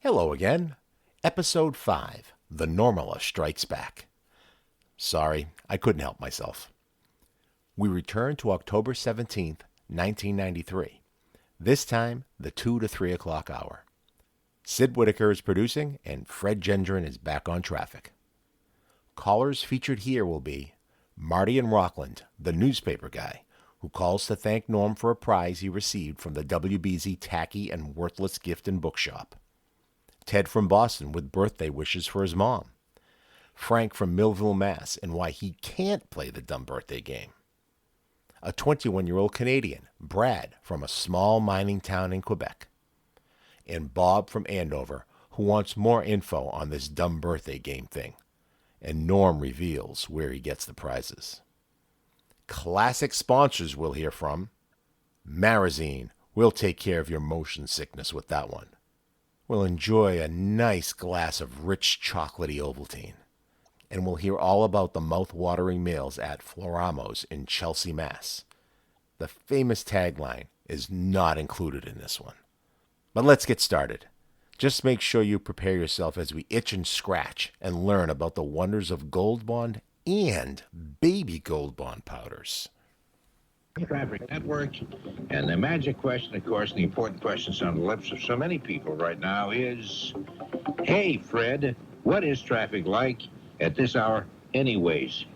Hello again. Episode 5, The Normala Strikes Back. Sorry, I couldn't help myself. We return to October 17th, 1993. This time, the 2 to 3 o'clock hour. Sid Whittaker is producing, and Fred Jendren is back on traffic. Callers featured here will be Marty in Rockland, the newspaper guy, who calls to thank Norm for a prize he received from the WBZ tacky and worthless gift and bookshop. Ted from Boston with birthday wishes for his mom. Frank from Millville, Mass., and why he can't play the dumb birthday game. A 21-year-old Canadian, Brad, from a small mining town in Quebec. And Bob from Andover, who wants more info on this dumb birthday game thing. And Norm reveals where he gets the prizes. Classic sponsors we'll hear from. Marazine, we'll take care of your motion sickness with that one. We'll enjoy a nice glass of rich chocolatey Ovaltine. And we'll hear all about the mouth-watering meals at Floramos in Chelsea, Mass. The famous tagline is not included in this one. But let's get started. Just make sure you prepare yourself as we itch and scratch and learn about the wonders of Gold Bond and baby Gold Bond powders. Traffic Network, and the magic question, of course, the important questions on the lips of so many people right now is, hey, Fred, what is traffic like at this hour anyways?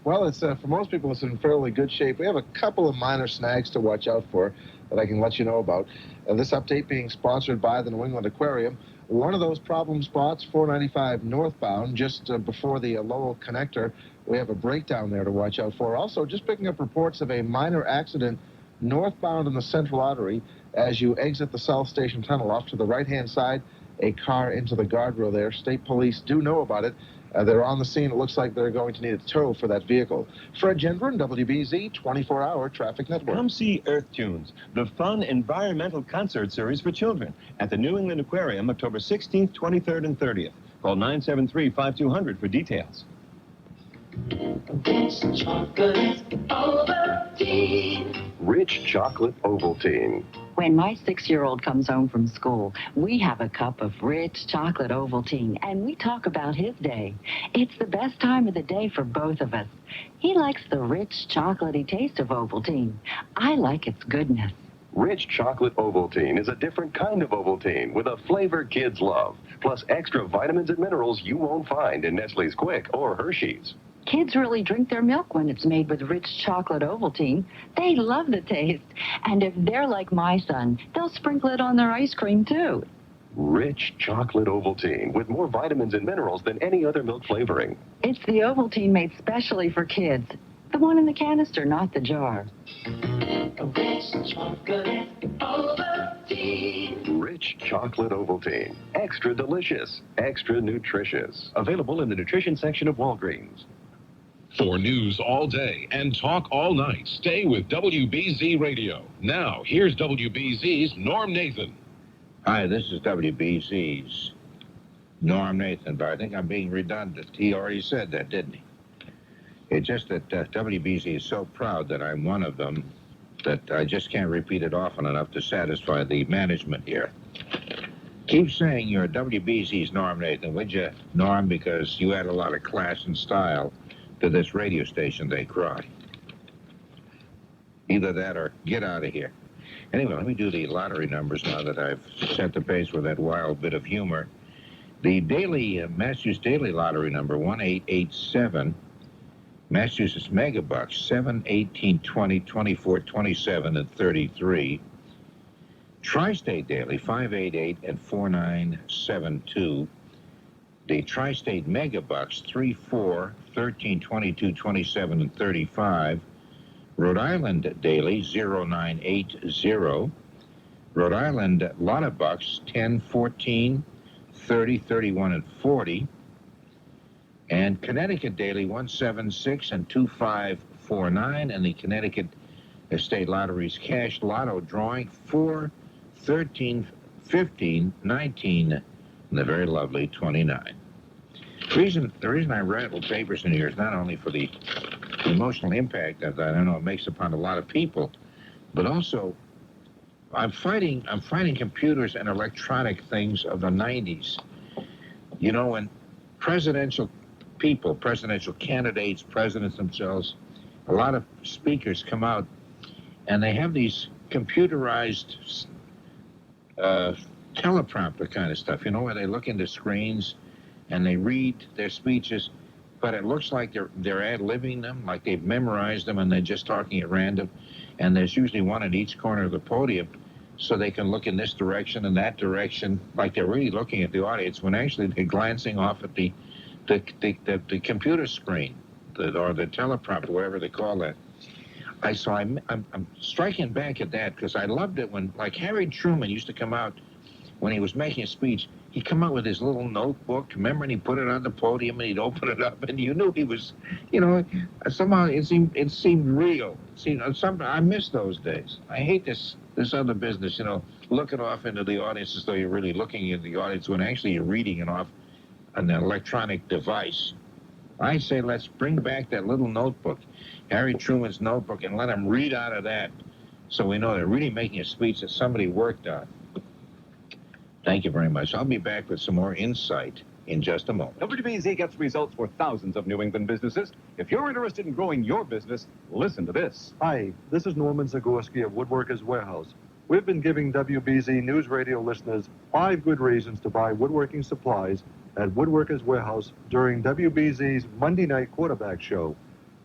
Well, it's for most people, it's in fairly good shape. We have a couple of minor snags to watch out for that I can let you know about. This update being sponsored by the New England Aquarium. One of those problem spots, 495 northbound, just before the Lowell connector. We have a breakdown there to watch out for. Also, just picking up reports of a minor accident northbound in the Central Artery as you exit the South Station Tunnel off to the right-hand side, a car into the guardrail there. State police do know about it. They're on the scene. It looks like they're going to need a tow for that vehicle. Fred Jendren, WBZ 24-hour Traffic Network. Come see Earth Tunes, the fun environmental concert series for children at the New England Aquarium, October 16th, 23rd, and 30th. Call 973-5200 for details. Rich chocolate Ovaltine. Rich chocolate Ovaltine. When my 6-year-old comes home from school, we have a cup of rich chocolate Ovaltine, and we talk about his day. It's the best time of the day for both of us. He likes the rich, chocolatey taste of Ovaltine. I like its goodness. Rich chocolate Ovaltine is a different kind of Ovaltine with a flavor kids love, plus extra vitamins and minerals you won't find in Nestle's Quick or Hershey's. Kids really drink their milk when it's made with rich chocolate Ovaltine. They love the taste. And if they're like my son, they'll sprinkle it on their ice cream, too. Rich chocolate Ovaltine with more vitamins and minerals than any other milk flavoring. It's the Ovaltine made specially for kids. The one in the canister, not the jar. Rich chocolate Ovaltine. Rich chocolate Ovaltine. Extra delicious, extra nutritious. Available in the nutrition section of Walgreens. For news all day and talk all night, stay with WBZ Radio. Now, here's WBZ's Norm Nathan. Hi, this is WBZ's Norm Nathan, but I think I'm being redundant. He already said that, didn't he? It's just that WBZ is so proud that I'm one of them that I just can't repeat it often enough to satisfy the management here. Keep saying you're WBZ's Norm Nathan, would you, Norm? Because you add a lot of class and style to this radio station, they cry. Either that or get out of here. Anyway, let me do the lottery numbers now that I've set the pace with that wild bit of humor. The daily, Massachusetts Daily Lottery number 1887, Massachusetts Megabucks 7, 18, 20, 24, 27, and 33. Tri-State Daily 588 and 4972. The Tri-State Megabucks 3, 4, 13, 22, 27, and 35. Rhode Island Daily 0980. Rhode Island Lotta Bucks 10, 14, 30, 31, and 40. And Connecticut Daily 176 and 2549. And the Connecticut State Lottery's Cash Lotto drawing 4, 13, 15, 19, and the very lovely 29. The reason I rattle papers in here is not only for the emotional impact that I know it makes upon a lot of people, but also I'm fighting computers and electronic things of the 90s. You know, when presidential people, presidential candidates, presidents themselves, a lot of speakers come out and they have these computerized teleprompter kind of stuff, you know, where they look into screens and they read their speeches, but it looks like they're ad-libbing them, like they've memorized them and they're just talking at random. And there's usually one at each corner of the podium, so they can look in this direction and that direction, like they're really looking at the audience, when actually they're glancing off at the computer screen, or the teleprompter, whatever they call that. I'm striking back at that because I loved it when, like, Harry Truman used to come out when he was making a speech. He'd come out with his little notebook, remember, and he'd put it on the podium and he'd open it up, and you knew he was, you know, somehow it seemed real. I miss those days. I hate this other business, you know, looking off into the audience as though you're really looking at the audience when actually you're reading it off an electronic device. I say let's bring back that little notebook, Harry Truman's notebook, and let him read out of that so we know they're really making a speech that somebody worked on. Thank you very much. I'll be back with some more insight in just a moment. WBZ gets results for thousands of New England businesses. If you're interested in growing your business, listen to this. Hi, this is Norman Zagorski of Woodworkers Warehouse. We've been giving WBZ News Radio listeners 5 good reasons to buy woodworking supplies at Woodworkers Warehouse during WBZ's Monday night quarterback show.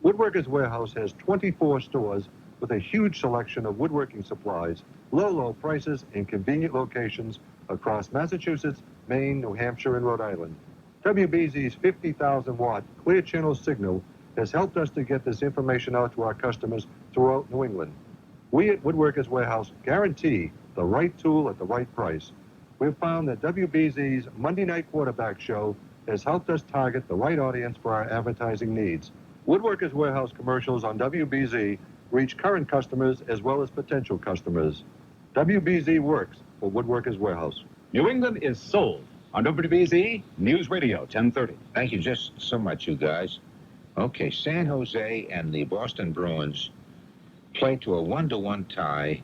Woodworkers Warehouse has 24 stores with a huge selection of woodworking supplies, low prices, and convenient locations across Massachusetts, Maine, New Hampshire, and Rhode Island. WBZ's 50,000-watt clear channel signal has helped us to get this information out to our customers throughout New England. We at Woodworkers Warehouse guarantee the right tool at the right price. We've found that WBZ's Monday night quarterback show has helped us target the right audience for our advertising needs. Woodworkers Warehouse commercials on WBZ reach current customers as well as potential customers. WBZ works for Woodworkers Warehouse. New England is sold on WBZ News Radio 1030. Thank you just so much, you guys. Okay, San Jose and the Boston Bruins played to a 1-1 tie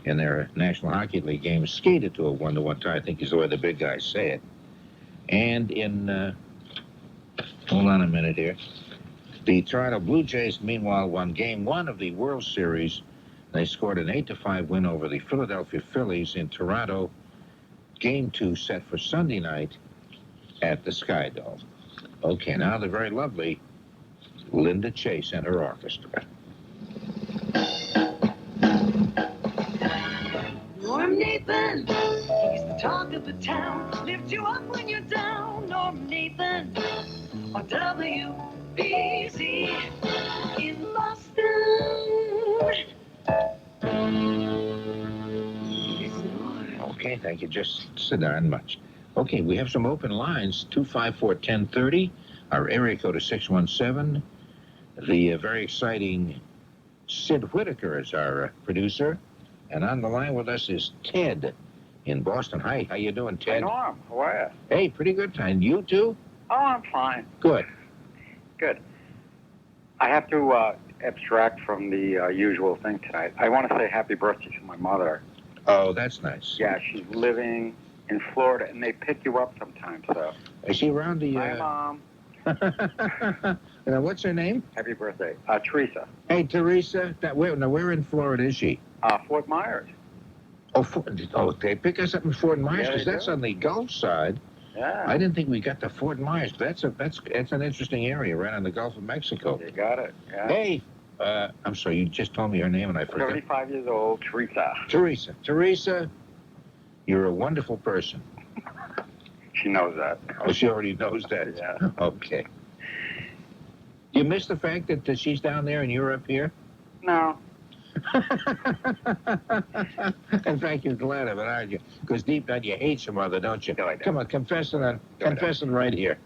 in their National Hockey League game, skated to a 1-1 tie, I think is the way the big guys say it. And in, hold on a minute here, the Toronto Blue Jays, meanwhile, won Game 1 of the World Series. They scored an 8-5 win over the Philadelphia Phillies in Toronto. Game 2 set for Sunday night at the Sky Dome. Okay, now the very lovely Linda Chase and her orchestra. Norm Nathan, he's the talk of the town. Lift you up when you're down. Norm Nathan on WBZ in Boston. Okay, thank you. Just sit down much. Okay, we have some open lines. 254-1030. Our area code is 617. The very exciting Sid Whittaker is our producer. And on the line with us is Ted in Boston. Hi, how you doing, Ted? Hey, Norm. How are you? Hey, pretty good. And you too? Oh, I'm fine. Good. Good. I have to abstract from the usual thing tonight. I want to say happy birthday to my mother. Oh, that's nice. Yeah, she's living in Florida, and they pick you up sometimes, so. Is she around the... Hi, Mom. What's her name? Happy birthday. Teresa. Hey, Teresa. Where in Florida is she? Fort Myers. Oh, they pick us up in Fort Myers, because that's on the Gulf side. Yeah. I didn't think we got to Fort Myers. That's an interesting area right on the Gulf of Mexico. You got it. Yeah. Hey, I'm sorry, you just told me her name and I forgot. 35 years old, Teresa. Teresa, you're a wonderful person. She knows that. Oh, she already knows that? Yeah. Okay. You miss the fact that she's down there and you're up here? No. In fact, you're glad of it, aren't you? Because deep down you hate your mother, don't you? No, I don't. Come on, confessing right here.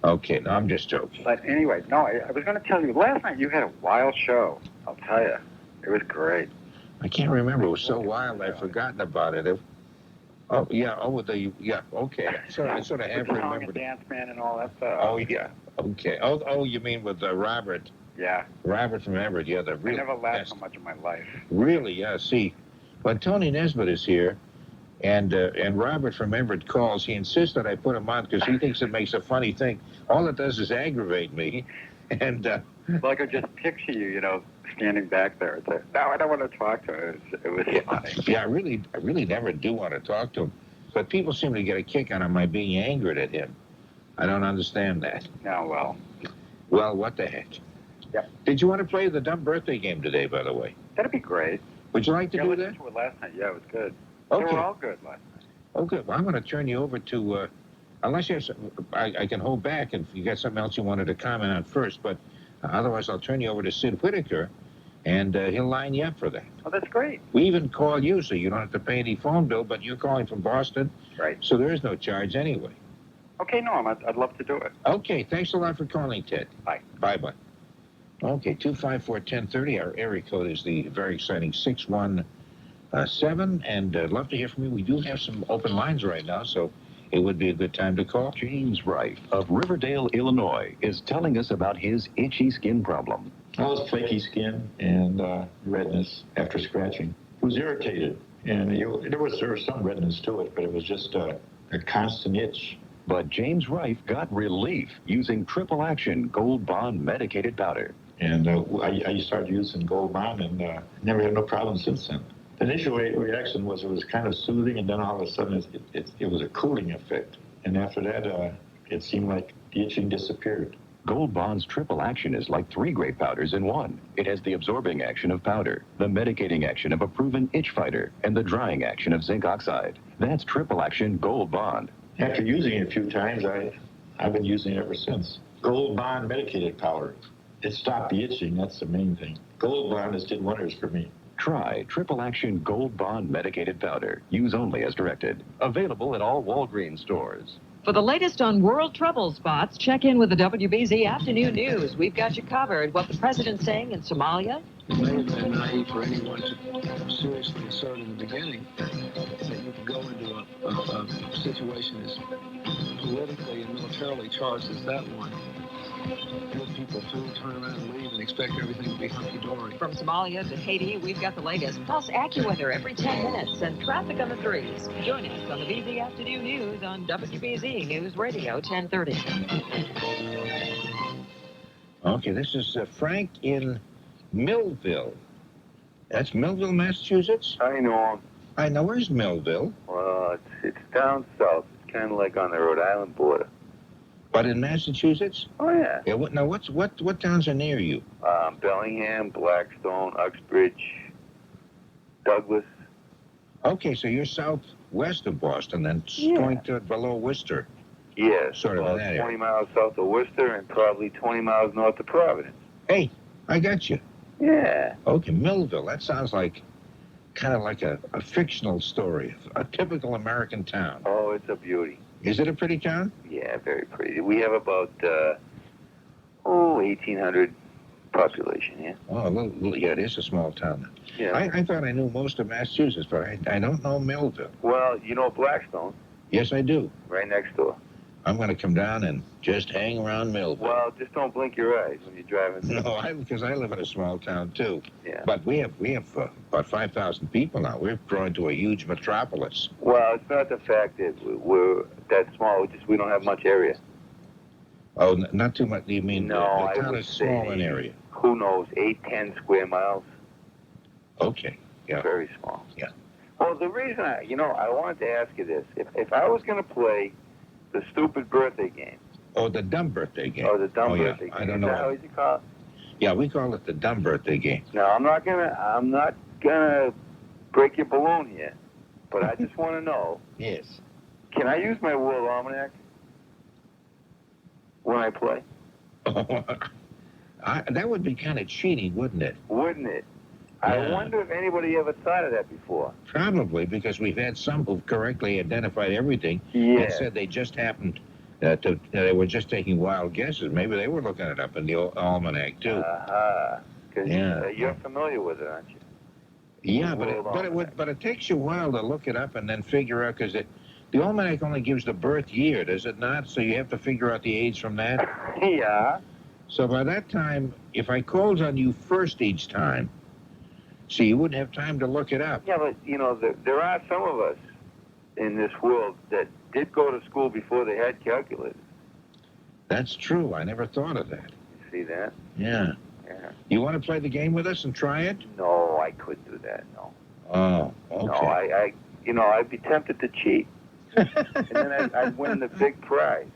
Okay, no, I'm just joking. But anyway, no, I was going to tell you, last night you had a wild show. I'll tell you. It was great. I can't remember. It was so wild, I've forgotten about it. Okay. So I sort of have remembered. Dance Man and all that stuff. Oh, yeah. Okay. Oh, you mean with Robert? Yeah. Robert from Everett, yeah. I never laughed so much in my life. Really, yeah. See, When Tony Nesbitt is here, and Robert from Everett calls, he insists that I put him on because he thinks it makes a funny thing. All it does is aggravate me. And Well, I could just picture you, standing back there. It's like, no, I don't want to talk to him. It was funny. Yeah, I really never do want to talk to him. But people seem to get a kick out of my being angered at him. I don't understand that. No, well. Well, what the heck? Yeah. Did you want to play the dumb birthday game today, by the way? That'd be great. Would you like to do I that? listened to it last night. Yeah, it was good. Okay. They were all good last night. Okay, well, I'm going to turn you over to, unless you have I can hold back if you got something else you wanted to comment on first, but otherwise I'll turn you over to Sid Whittaker, and he'll line you up for that. Oh, that's great. We even call you, so you don't have to pay any phone bill, but you're calling from Boston, Right. so there is no charge anyway. Okay, Norm, I'd love to do it. Okay, thanks a lot for calling, Ted. Bye. Bye-bye. Okay, 254-1030, our area code is the very exciting 617, and I'd love to hear from you. We do have some open lines right now, so it would be a good time to call. James Wright of Riverdale, Illinois, is telling us about his itchy skin problem. Well, it's flaky skin and redness after scratching. It was irritated, and there was some redness to it, but it was just a constant itch. But James Wright got relief using triple action Gold Bond medicated powder. And I started using Gold Bond and never had no problem since then. The initial reaction was it was kind of soothing, and then all of a sudden it was a cooling effect. And after that, it seemed like the itching disappeared. Gold Bond's triple action is like 3 great powders in one. It has the absorbing action of powder, the medicating action of a proven itch fighter, and the drying action of zinc oxide. That's triple action Gold Bond. After using it a few times, I've been using it ever since. Gold Bond medicated powder. It stopped the itching, that's the main thing. Gold Bond has did wonders for me. Try triple action Gold Bond medicated powder. Use only as directed. Available at all Walgreens stores. For the latest on world trouble spots, check in with the WBZ Afternoon News. We've got you covered. What the president's saying in Somalia. It may have been naive for anyone to seriously assert in the beginning that you can go into a situation as politically and militarily charged as that one, give people food, turn around and leave, and expect everything to be hunky-dory. From Somalia to Haiti, we've got the latest, plus AccuWeather every 10 minutes and traffic on the 3s. Join us on the BZ Afternoon News on WBZ News Radio 1030. Okay, this is Frank in Millville. That's Millville, Massachusetts? I know. I know. Where's Millville? Well, it's down south. It's kind of like on the Rhode Island border. But in Massachusetts? Oh, yeah. Yeah. What towns are near you? Bellingham, Blackstone, Uxbridge, Douglas. Okay, so you're southwest of Boston, then going to below Worcester. Yeah, sort of in that 20 miles south of Worcester and probably 20 miles north of Providence. Hey, I got you. Yeah. Okay, Millville. That sounds like kind of like a fictional story, a typical American town. Oh, it's a beauty. Is it a pretty town? Yeah, very pretty. We have about 1,800 population. Yeah. Oh, yeah, it is a small town. Yeah. I thought I knew most of Massachusetts, but I don't know Millville. Well, you know Blackstone. Yes, I do. Right next door. I'm going to come down and just hang around Millville. Well, just don't blink your eyes when you're driving. No, because I live in a small town too. Yeah. But we have about 5,000 people now. We've grown to a huge metropolis. Well, it's not the fact that we're that small. We don't have much area. Oh, not too much. You mean no? The town is small in area. Who knows? 8-10 square miles. Okay. Yeah. Very small. Yeah. Well, the reason I wanted to ask you this: if I was going to play the stupid birthday game. Oh, the dumb birthday game. Oh, the dumb birthday game. I don't know. Is that what you call it? Yeah, we call it the dumb birthday game. No, I'm not gonna break your balloon here, but I just want to know. Yes. Can I use my World Almanac when I play? That would be kind of cheating, wouldn't it? Wouldn't it? Yeah. I wonder if anybody ever thought of that before. Probably, because we've had some who've correctly identified everything and said they just happened they were just taking wild guesses. Maybe they were looking it up in the almanac, too. Because you're familiar with it, aren't you? Yeah, but it takes you a while to look it up and then figure out, because the almanac only gives the birth year, does it not? So you have to figure out the age from that? Yeah. So by that time, if I called on you first each time, See, you wouldn't have time to look it up. Yeah, but, you know, there are some of us in this world that did go to school before they had calculators. That's true. I never thought of that. See that? Yeah. Yeah. You want to play the game with us and try it? No, I couldn't do that, no. Oh, okay. No, I you know, I'd be tempted to cheat. And then I'd win the big prize.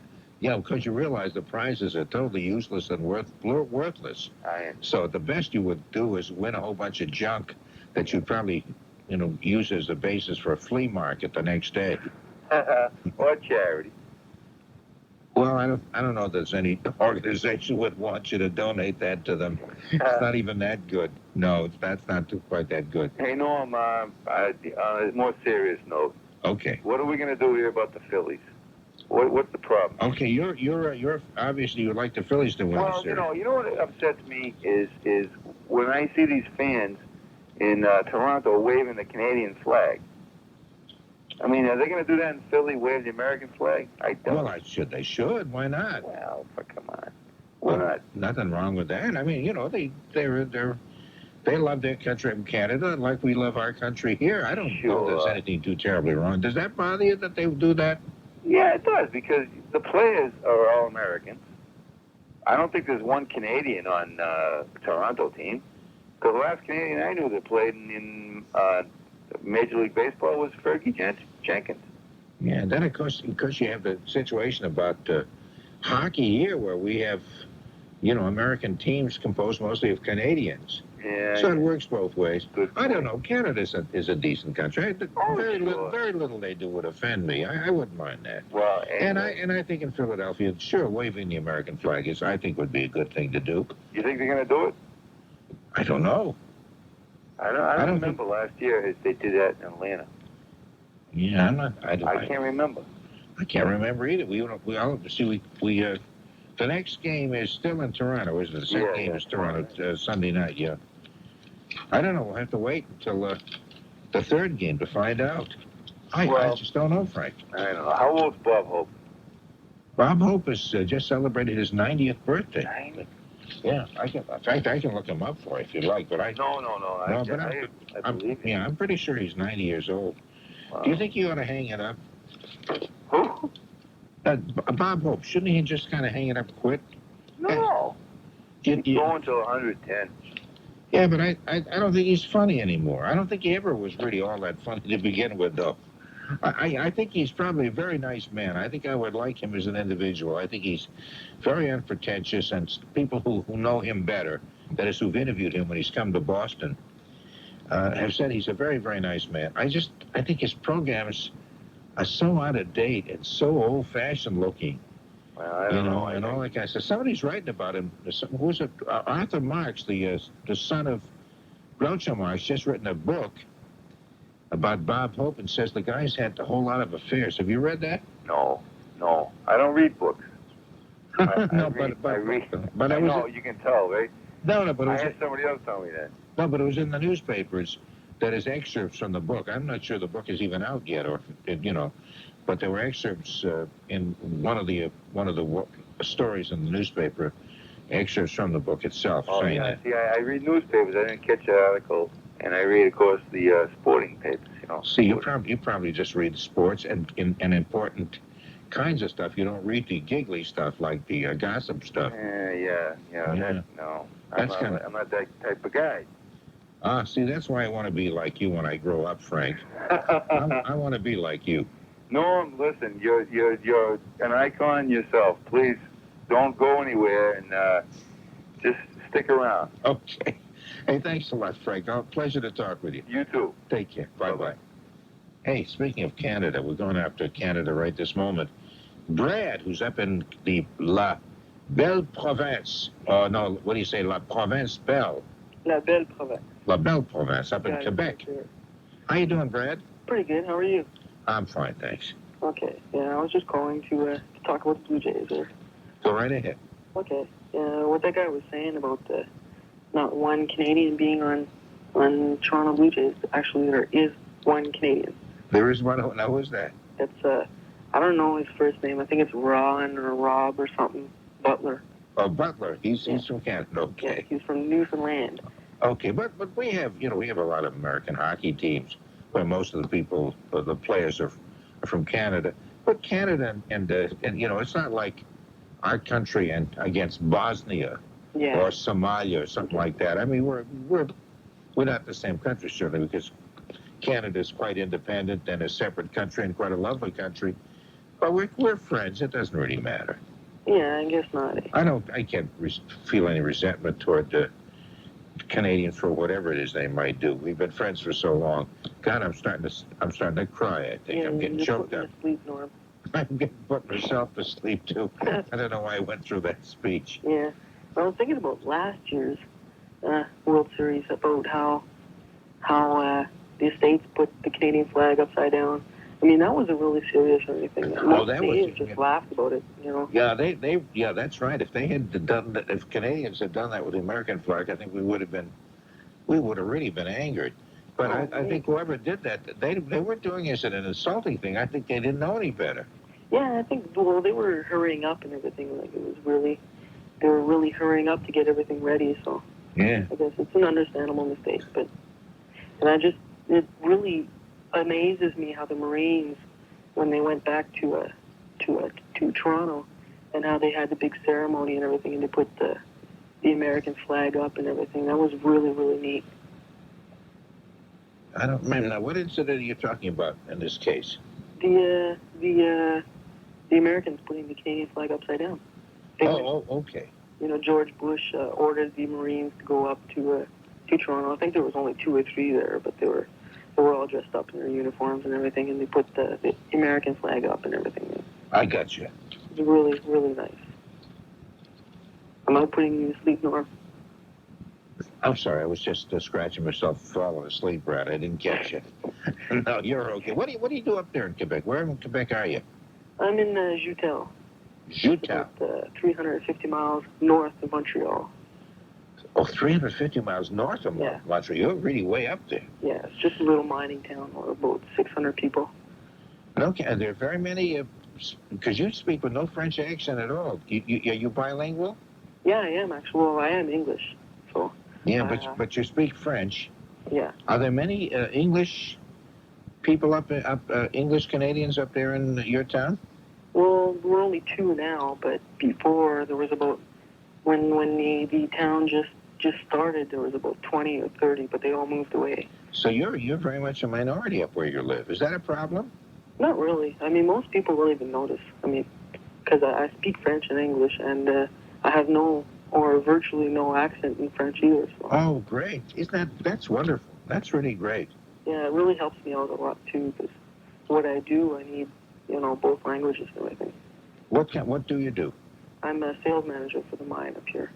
Yeah, because you realize the prizes are totally useless and worthless. So the best you would do is win a whole bunch of junk that you'd probably, you know, use as the basis for a flea market the next day. Or charity. Well, I don't know if there's any organization would want you to donate that to them. It's not even that good. No, that's not quite that good. Hey, Norm, on a more serious note. Okay. What are we going to do here about the Phillies? What's the problem? Okay, you're obviously you would like the Phillies to win the Well, series. you know what upsets me is when I see these fans in Toronto waving the Canadian flag. I mean, are they going to do that in Philly, wave the American flag? I don't. Well, they should. Why not? Well, come on. Why not? Nothing wrong with that. I mean, you know, they love their country in Canada like we love our country here. I don't know if there's anything too terribly wrong. Does that bother you that they do that? Yeah, it does, because the players are all Americans. I don't think there's one Canadian on the Toronto team. Because the last Canadian I knew that played in Major League Baseball was Fergie Jenkins. Yeah, and then of course you have the situation about hockey here, where we have, you know, American teams composed mostly of Canadians. Yeah. So it works both ways. I don't know. Canada is a decent country. Very little they do would offend me. I wouldn't mind that. Well, and I think in Philadelphia, sure, waving the American flag I think would be a good thing to do. You think they're going to do it? I don't know. I don't remember last year they did that in Atlanta. Yeah, I can't remember. I can't remember either. We the next game is still in Toronto, isn't it? The second game is Toronto Sunday night. Yeah. I don't know. We'll have to wait until the third game to find out. I just don't know, Frank. I don't know. How old's Bob Hope? Bob Hope has just celebrated his 90th birthday. 90? Yeah, in fact, I can look him up for you if you'd like, but I... No. I believe you. Yeah, I'm pretty sure he's 90 years old. Wow. Do you think you ought to hang it up? Who? Bob Hope. Shouldn't he just kind of hang it up and quit? No. He's going till 110. Yeah, but I don't think he's funny anymore. I don't think he ever was really all that funny to begin with, though. I think he's probably a very nice man. I think I would like him as an individual. I think he's very unpretentious, and people who know him better, that is, who've interviewed him when he's come to Boston, have said he's a very, very nice man. I think his programs are so out of date and so old-fashioned looking. Well, I don't know. And all that kind of stuff. Somebody's writing about him. Who was it? Arthur Marx, the son of Groucho Marx, just written a book about Bob Hope and says the guy's had a whole lot of affairs. Have you read that? No. I don't read books. I know, you can tell, right? No, but I had somebody else tell me that. No, but it was in the newspapers that is excerpts from the book. I'm not sure the book is even out yet, or you know, but there were excerpts in one of the stories in the newspaper, excerpts from the book itself. Oh, saying yeah. that. See, I read newspapers. I didn't catch an article, and I read, of course, the sporting papers. You know. See, you probably just read sports and important kinds of stuff. You don't read the giggly stuff like the gossip stuff. Yeah. No, I'm not that type of guy. See, that's why I want to be like you when I grow up, Frank. I want to be like you. Norm, listen, you're an icon yourself. Please don't go anywhere and just stick around. Okay. Hey, thanks a lot, Frank. Pleasure to talk with you. You too. Take care. Bye-bye. Hey, speaking of Canada, we're going after Canada right this moment. Brad, who's up in the La Belle Province. No, what do you say? La Province Belle. La Belle Province. La Belle Province, up in Quebec. Sure. How you doing, Brad? Pretty good. How are you? I'm fine, thanks. Okay. Yeah, I was just calling to talk about the Blue Jays. Go right ahead. Okay. What that guy was saying about not one Canadian being on Toronto Blue Jays. Actually, there is one Canadian. There is one. Now, who's that? It's I don't know his first name. I think it's Ron or Rob or something. Butler. Oh, Butler. He's from Canada. Okay. Yeah, he's from Newfoundland. Okay, but we have, we have a lot of American hockey teams where most of the people, the players are from Canada. But Canada and it's not like our country and against Bosnia or Somalia or something like that. I mean, we're not the same country, certainly, because Canada is quite independent and a separate country and quite a lovely country. But we're friends. It doesn't really matter. Yeah, I guess not. I can't feel any resentment toward the Canadians for whatever it is they might do. We've been friends for so long. God, I'm starting to cry. I think I'm getting choked up. Sleep, Norm. I'm getting put myself to sleep too. I don't know why I went through that speech. Yeah, I was thinking about last year's World Series, about how the States put the Canadian flag upside down. I mean, that wasn't really serious or anything. They just laughed about it, Yeah, that's right. If they had done that, if Canadians had done that with the American flag, I think we would have really been angered. But I think whoever did that, they weren't doing it as an insulting thing. I think they didn't know any better. Yeah, I think, well, they were hurrying up and everything. Like, they were really hurrying up to get everything ready, so. Yeah. I guess it's an understandable mistake, it really amazes me how the Marines, when they went back to Toronto, and how they had the big ceremony and everything, and they put the American flag up and everything. That was really, really neat. I don't remember now. What incident are you talking about in this case? The Americans putting the Canadian flag upside down. Okay. George Bush ordered the Marines to go up to Toronto. I think there was only 2 or 3 there, but they were all dressed up in their uniforms and everything, and they put the American flag up and everything. I got you. It was really, really nice. Am I putting you to sleep, Norm? I'm sorry, I was just scratching myself falling asleep, Brad. I didn't catch you. No, you're okay. What do you do up there in Quebec? Where in Quebec are you? I'm in Jutel. Jutel? About 350 miles north of Montreal. Oh, 350 miles north of Montreal. You're really way up there. Yeah, it's just a little mining town, about 600 people. Okay, and there are very many, because you speak with no French accent at all. Are you bilingual? Yeah, I am, actually. Well, I am English, so. Yeah, but you speak French. Yeah. Are there many English people English Canadians up there in your town? Well, we're only 2 now, but before there was about, when the town just started, there was about 20 or 30, but they all moved away. So you're very much a minority up where you live. Is that a problem? Not really. I mean, most people don't even notice. I mean, because I speak French and English, and I have no or virtually no accent in French either. So. Oh, great. That's wonderful. That's really great. Yeah, it really helps me out a lot, too, because what I do, I need, both languages and everything. What do you do? I'm a sales manager for the mine up here.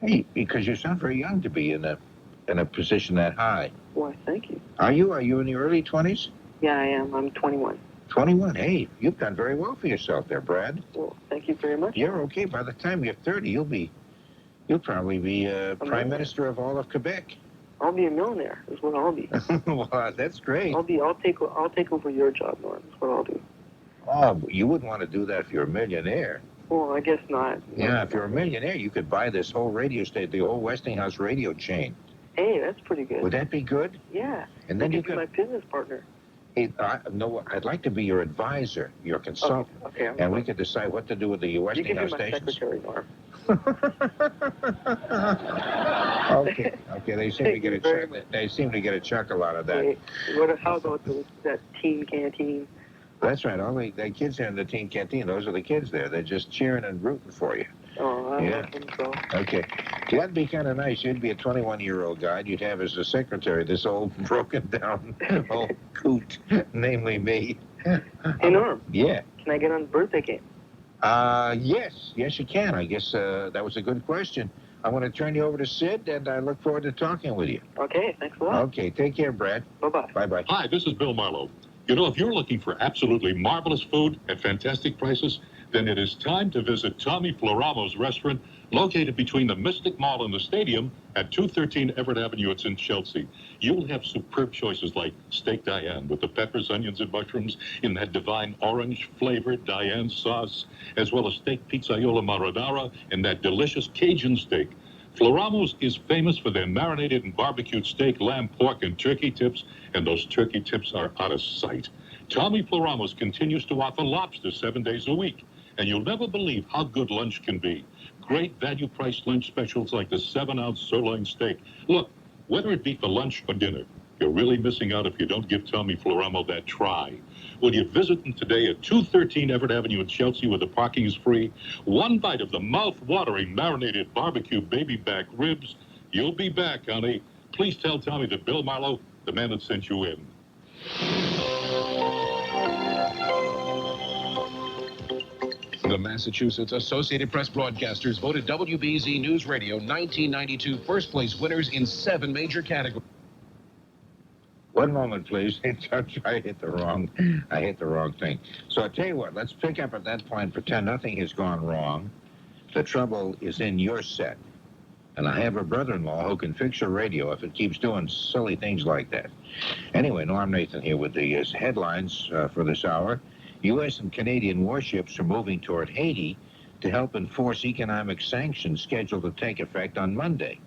Hey, because you sound very young to be in a position that high. Why, thank you. Are you in your early 20s? Yeah, I am. I'm 21. 21? Hey, you've done very well for yourself there, Brad. Well, thank you very much. You're okay. By the time you're 30, you'll probably be Prime Minister of all of Quebec. I'll be a millionaire, is what I'll be. Well, that's great. I'll take over your job, Norm. That's what I'll do. Oh, you wouldn't want to do that if you're a millionaire. Well, I guess not. Yeah, if you're a millionaire, you could buy this whole radio station, the whole Westinghouse radio chain. Hey, that's pretty good. Would that be good? Yeah. And then you could be my business partner. Hey, no, I'd like to be your advisor, your consultant. Okay. And we could decide what to do with the Westinghouse stations. You can be my secretary, Norm. Okay. They seem to get a chuck. They seem to get a chuckle out of that. Hey, how about that teen canteen? That's right. All the kids there in the teen canteen, those are the kids there. They're just cheering and rooting for you. Oh, I love them so. Okay. That'd be kind of nice. You'd be a 21-year-old guy. You'd have as a secretary this old broken-down old coot, namely me. Hey, Norm. Yeah. Can I get on the birthday cake? Yes. Yes, you can. I guess that was a good question. I want to turn you over to Sid, and I look forward to talking with you. Okay, thanks a lot. Okay, take care, Brad. Bye-bye. Bye-bye. Hi, this is Bill Marlowe. You know, if you're looking for absolutely marvelous food at fantastic prices, then it is time to visit Tommy Floramos restaurant, located between the Mystic Mall and the stadium at 213 Everett Avenue. It's in Chelsea. You'll have superb choices like steak Diane with the peppers, onions, and mushrooms in that divine orange-flavored Diane sauce, as well as steak pizzaiola marinara and that delicious Cajun steak. Floramos is famous for their marinated and barbecued steak, lamb, pork, and turkey tips, and those turkey tips are out of sight. Tommy Floramos continues to offer lobster 7 days a week, and you'll never believe how good lunch can be. Great value-priced lunch specials like the 7-ounce sirloin steak. Look, whether it be for lunch or dinner, you're really missing out if you don't give Tommy Floramo that try. Will you visit them today at 213 Everett Avenue in Chelsea, where the parking is free? One bite of the mouth-watering marinated barbecue baby back ribs. You'll be back, honey. Please tell Tommy that Bill Marlowe, the man that sent you in. The Massachusetts Associated Press broadcasters voted WBZ News Radio 1992 first place winners in 7 major categories. One moment, please. I hit the wrong thing. So I tell you what, let's pick up at that point, pretend nothing has gone wrong. The trouble is in your set. And I have a brother-in-law who can fix your radio if it keeps doing silly things like that. Anyway, Norm Nathan here with the headlines for this hour. U.S. and Canadian warships are moving toward Haiti to help enforce economic sanctions scheduled to take effect on Monday.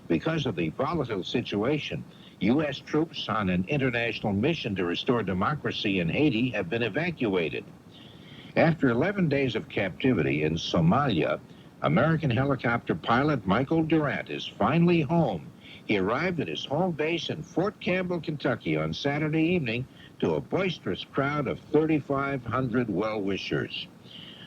Because of the volatile situation, U.S. troops on an international mission to restore democracy in Haiti have been evacuated. After 11 days of captivity in Somalia, American helicopter pilot Michael Durant is finally home. He arrived at his home base in Fort Campbell, Kentucky on Saturday evening to a boisterous crowd of 3,500 well-wishers.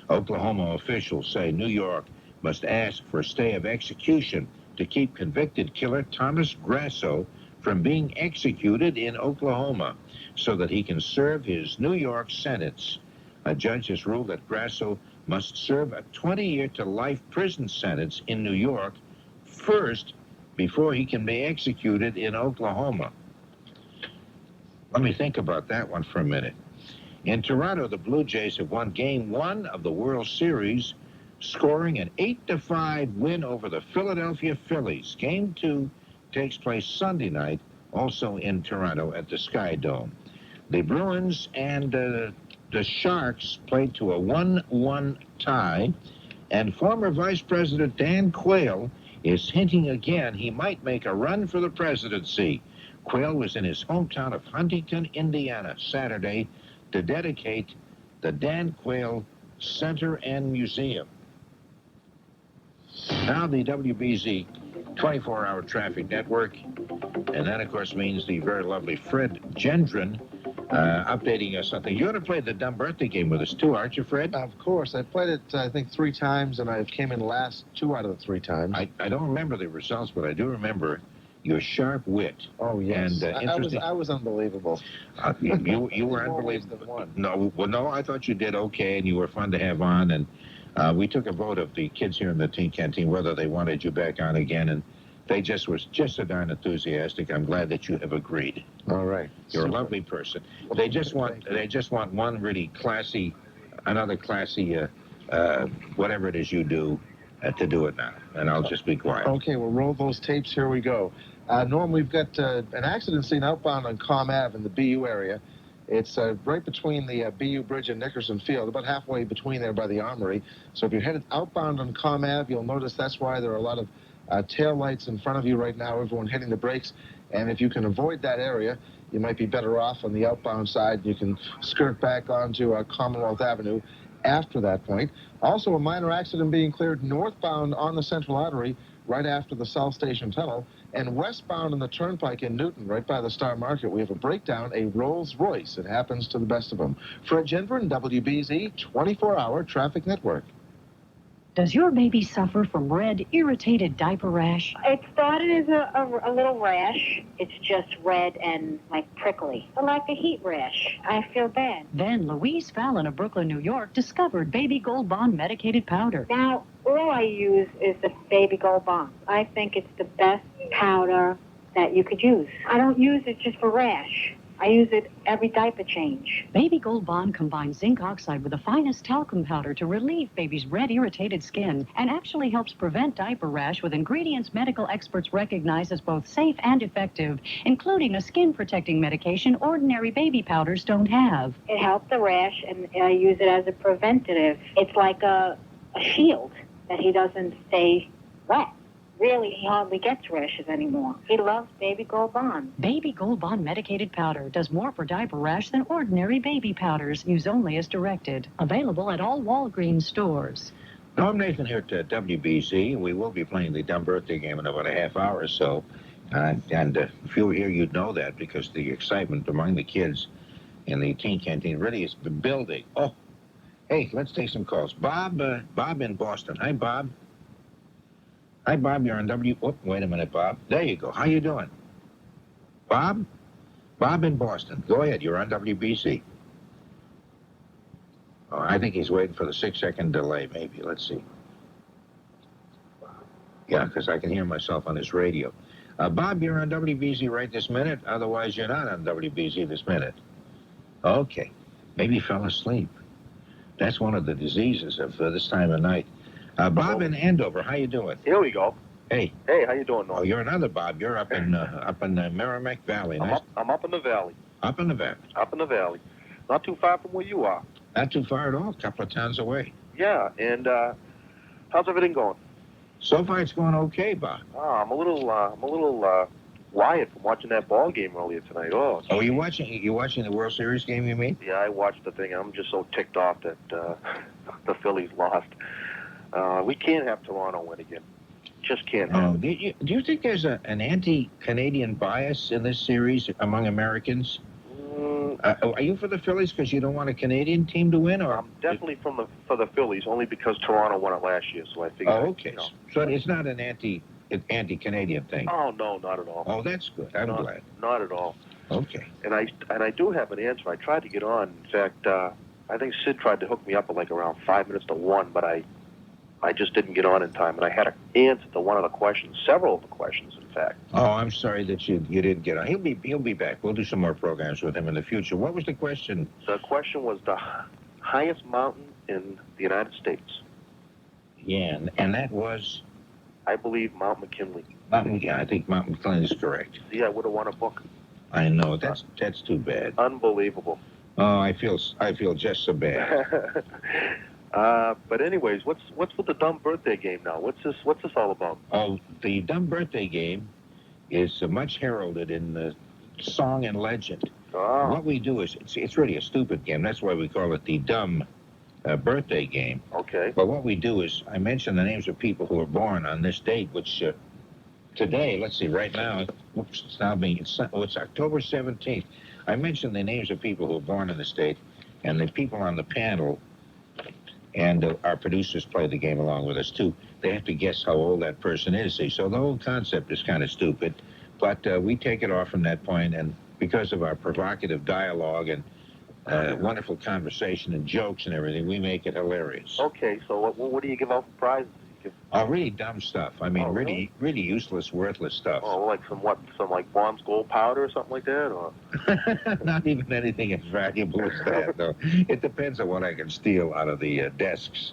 Oklahoma officials say New York must ask for a stay of execution to keep convicted killer Thomas Grasso from being executed in Oklahoma so that he can serve his New York sentence. A judge has ruled that Grasso must serve a 20-year to life prison sentence in New York first before he can be executed in Oklahoma. Let me think about that one for a minute. In Toronto, the Blue Jays have won Game 1 of the World Series, scoring an 8-5 win over the Philadelphia Phillies. Game 2 takes place Sunday night, also in Toronto at the Sky Dome. The Bruins and the Sharks played to a 1-1 tie, and former Vice President Dan Quayle is hinting again he might make a run for the presidency. Quayle was in his hometown of Huntington, Indiana, Saturday to dedicate the Dan Quayle Center and Museum. Now the WBZ 24-hour traffic network, and that, of course, means the very lovely Fred Jendren updating us something. You're going to play the dumb birthday game with us, too, aren't you, Fred? Of course. I played it, I think, 3 times, and I came in last 2 out of the 3 times. I don't remember the results, but I do remember your sharp wit. Oh, yes. And, I was unbelievable. You were unbelievable. No, I thought you did okay, and you were fun to have on, and we took a vote of the kids here in the Teen Canteen whether they wanted you back on again, and they just was just so darn enthusiastic. I'm glad that you have agreed. All right. You're a lovely person. They just want one really classy, another classy, whatever it is you do, to do it now, and I'll just be quiet. Okay, we'll roll those tapes. Here we go. Norm, we've got an accident scene outbound on Comm Ave in the BU area. It's right between the BU Bridge and Nickerson Field, about halfway between there by the Armory. So if you're headed outbound on Comm Ave, you'll notice that's why there are a lot of tail lights in front of you right now, everyone hitting the brakes. And if you can avoid that area, you might be better off on the outbound side. You can skirt back onto Commonwealth Avenue after that point. Also, a minor accident being cleared northbound on the Central Artery right after the South Station Tunnel, and westbound on the Turnpike in Newton, right by the Star Market, we have a breakdown, a Rolls Royce. It happens to the best of them. Fred Jendren, WBZ 24-hour traffic network. Does your baby suffer from red, irritated diaper rash? It started as a little rash. It's just red and like prickly, like a heat rash. I feel bad. Then Louise Fallon of Brooklyn, New York, discovered Baby Gold Bond medicated powder. Now, all I use is the Baby Gold Bond. I think it's the best powder that you could use. I don't use it just for rash. I use it every diaper change. Baby Gold Bond combines zinc oxide with the finest talcum powder to relieve baby's red, irritated skin and actually helps prevent diaper rash with ingredients medical experts recognize as both safe and effective, including a skin-protecting medication ordinary baby powders don't have. It helps the rash, and I use it as a preventative. It's like a shield that he doesn't stay wet. Really, he hardly gets rashes anymore. He loves Baby Gold Bond. Baby Gold Bond medicated powder does more for diaper rash than ordinary baby powders. Use only as directed. Available at all Walgreens stores. Norm Nathan here at WBZ. We will be playing the dumb birthday game in about a half hour or so. If you were here, you'd know that because the excitement among the kids in the teen canteen really has been building. Oh, hey, let's take some calls. Bob in Boston. Hi, Bob. Hi, Bob. You're on wait a minute, Bob. There you go. How you doing? Bob? Bob in Boston. Go ahead. You're on WBC. Oh, I think he's waiting for the 6-second delay, maybe. Let's see. Yeah, because I can hear myself on his radio. Bob, you're on WBZ right this minute. Otherwise, you're not on WBZ this minute. Okay. Maybe he fell asleep. That's one of the diseases of this time of night. Bob in Andover, how you doing? Here we go. Hey. Hey, how you doing, Norm? Oh, you're another Bob. You're up in the Merrimack Valley. I'm up in the valley. Up in the valley. Up in the valley. Not too far from where you are. Not too far at all. A couple of towns away. Yeah, and how's everything going? So far, it's going okay, Bob. Oh, I'm a little wired from watching that ball game earlier tonight. Oh, you watching the World Series game, you mean? Yeah, I watched the thing. I'm just so ticked off that the Phillies lost. We can't have Toronto win again. Just can't have. Do you think there's an anti-Canadian bias in this series among Americans? Are you for the Phillies because you don't want a Canadian team to win, or? I'm definitely for the Phillies, only because Toronto won it last year, so I figured. Oh, okay. So it's not an anti-Canadian thing. Oh no, not at all. Oh, that's good. I'm glad. Not at all. Okay. And I do have an answer. I tried to get on. In fact, I think Sid tried to hook me up at like around 5 minutes to 1, but I just didn't get on in time, and I had an answer to one of the questions, several of the questions, in fact. Oh, I'm sorry that you didn't get on. He'll be back. We'll do some more programs with him in the future. What was the question? The question was the highest mountain in the United States. Yeah, and that was? I believe Mount McKinley. Yeah, I think Mount McKinley is correct. See, I would have won a book. I know. That's too bad. Unbelievable. Oh, I feel just so bad. But anyways, what's with the dumb birthday game now? What's this all about? Oh, the dumb birthday game is much heralded in the song and legend. Oh. What we do is it's really a stupid game. That's why we call it the dumb birthday game. Okay. But what we do is I mention the names of people who were born on this date, which today, let's see, right now, it's October 17th. I mention the names of people who were born on this date, and the people on the panel. And our producers play the game along with us, too. They have to guess how old that person is, see. So the whole concept is kind of stupid. But we take it off from that point, and because of our provocative dialogue and wonderful conversation and jokes and everything, we make it hilarious. Okay, so what do you give out for prizes? Oh, really dumb stuff. I mean, really useless, worthless stuff. Oh, like some Bond's gold powder or something like that? Or? Not even anything as valuable as that, though. It depends on what I can steal out of the desks.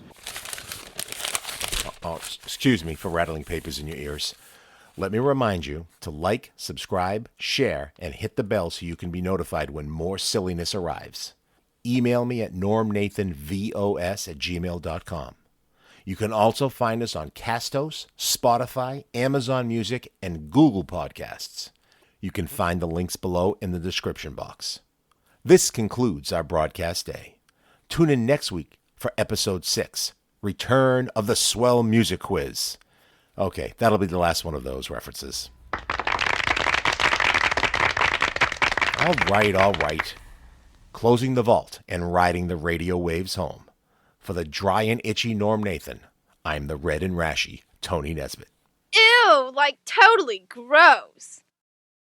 Oh, excuse me for rattling papers in your ears. Let me remind you to like, subscribe, share, and hit the bell so you can be notified when more silliness arrives. Email me at normnathanvos@gmail.com. You can also find us on Castos, Spotify, Amazon Music, and Google Podcasts. You can find the links below in the description box. This concludes our broadcast day. Tune in next week for Episode 6, Return of the Swell Music Quiz. Okay, that'll be the last one of those references. All right. Closing the vault and riding the radio waves home. For the dry and itchy Norm Nathan, I'm the red and rashy Tony Nesbitt. Ew, like totally gross.